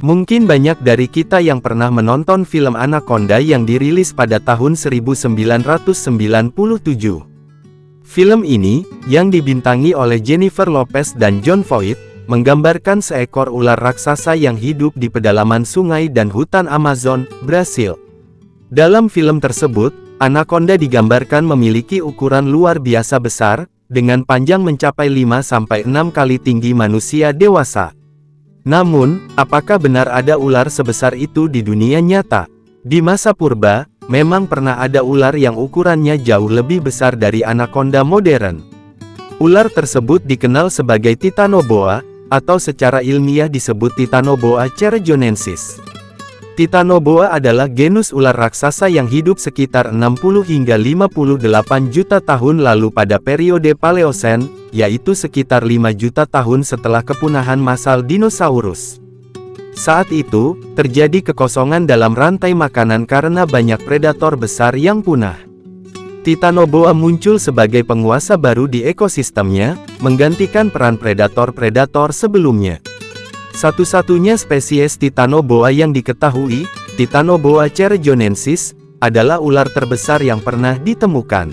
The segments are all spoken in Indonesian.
Mungkin banyak dari kita yang pernah menonton film Anaconda yang dirilis pada tahun 1997. Film ini, yang dibintangi oleh Jennifer Lopez dan Jon Voight, menggambarkan seekor ular raksasa yang hidup di pedalaman sungai dan hutan Amazon, Brasil. Dalam film tersebut, Anaconda digambarkan memiliki ukuran luar biasa besar, dengan panjang mencapai 5-6 kali tinggi manusia dewasa. Namun, apakah benar ada ular sebesar itu di dunia nyata? Di masa purba, memang pernah ada ular yang ukurannya jauh lebih besar dari anaconda modern. Ular tersebut dikenal sebagai Titanoboa, atau secara ilmiah disebut Titanoboa cerrejonensis. Titanoboa adalah genus ular raksasa yang hidup sekitar 60 hingga 58 juta tahun lalu pada periode Paleosen, yaitu sekitar 5 juta tahun setelah kepunahan massal dinosaurus. Saat itu, terjadi kekosongan dalam rantai makanan karena banyak predator besar yang punah. Titanoboa muncul sebagai penguasa baru di ekosistemnya, menggantikan peran predator-predator sebelumnya. Satu-satunya spesies Titanoboa yang diketahui, Titanoboa cerrejonensis, adalah ular terbesar yang pernah ditemukan.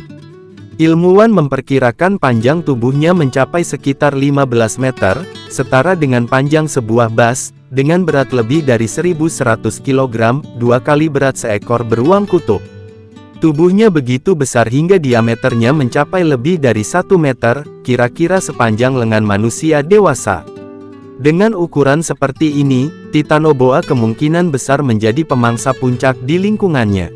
Ilmuwan memperkirakan panjang tubuhnya mencapai sekitar 15 meter, setara dengan panjang sebuah bas, dengan berat lebih dari 1.100 kg, 2 kali berat seekor beruang kutub. Tubuhnya begitu besar hingga diameternya mencapai lebih dari 1 meter, kira-kira sepanjang lengan manusia dewasa. Dengan ukuran seperti ini, Titanoboa kemungkinan besar menjadi pemangsa puncak di lingkungannya.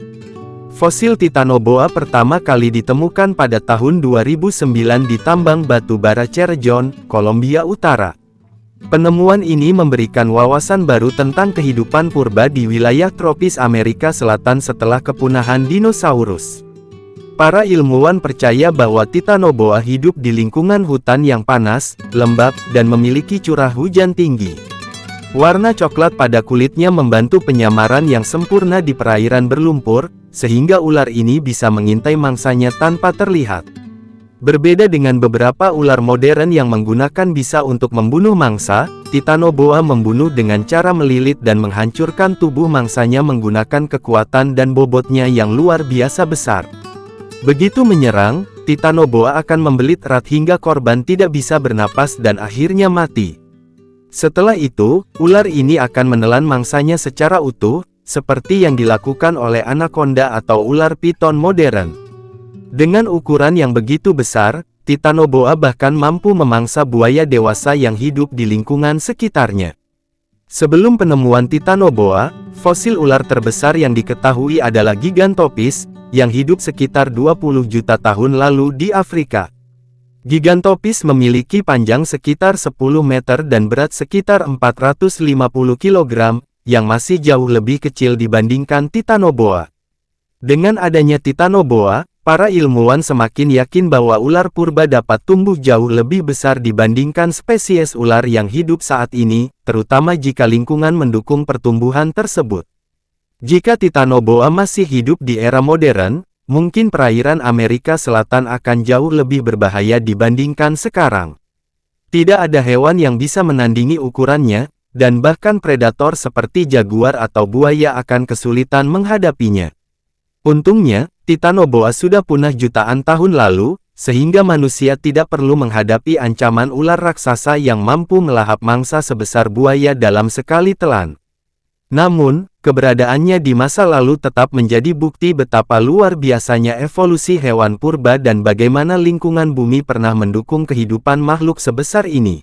Fosil Titanoboa pertama kali ditemukan pada tahun 2009 di tambang batu bara Cerrejón, Kolombia Utara. Penemuan ini memberikan wawasan baru tentang kehidupan purba di wilayah tropis Amerika Selatan setelah kepunahan dinosaurus. Para ilmuwan percaya bahwa Titanoboa hidup di lingkungan hutan yang panas, lembab, dan memiliki curah hujan tinggi. Warna coklat pada kulitnya membantu penyamaran yang sempurna di perairan berlumpur, sehingga ular ini bisa mengintai mangsanya tanpa terlihat. Berbeda dengan beberapa ular modern yang menggunakan bisa untuk membunuh mangsa, Titanoboa membunuh dengan cara melilit dan menghancurkan tubuh mangsanya menggunakan kekuatan dan bobotnya yang luar biasa besar. Begitu menyerang, Titanoboa akan membelit erat hingga korban tidak bisa bernapas dan akhirnya mati. Setelah itu, ular ini akan menelan mangsanya secara utuh, seperti yang dilakukan oleh anaconda atau ular piton modern. Dengan ukuran yang begitu besar, Titanoboa bahkan mampu memangsa buaya dewasa yang hidup di lingkungan sekitarnya. Sebelum penemuan Titanoboa, fosil ular terbesar yang diketahui adalah Gigantopis, yang hidup sekitar 20 juta tahun lalu di Afrika. Gigantopis memiliki panjang sekitar 10 meter dan berat sekitar 450 kg, yang masih jauh lebih kecil dibandingkan Titanoboa. Dengan adanya Titanoboa, para ilmuwan semakin yakin bahwa ular purba dapat tumbuh jauh lebih besar dibandingkan spesies ular yang hidup saat ini, terutama jika lingkungan mendukung pertumbuhan tersebut. Jika Titanoboa masih hidup di era modern, mungkin perairan Amerika Selatan akan jauh lebih berbahaya dibandingkan sekarang. Tidak ada hewan yang bisa menandingi ukurannya, dan bahkan predator seperti jaguar atau buaya akan kesulitan menghadapinya. Untungnya, Titanoboa sudah punah jutaan tahun lalu, sehingga manusia tidak perlu menghadapi ancaman ular raksasa yang mampu melahap mangsa sebesar buaya dalam sekali telan. Namun, keberadaannya di masa lalu tetap menjadi bukti betapa luar biasanya evolusi hewan purba dan bagaimana lingkungan bumi pernah mendukung kehidupan makhluk sebesar ini.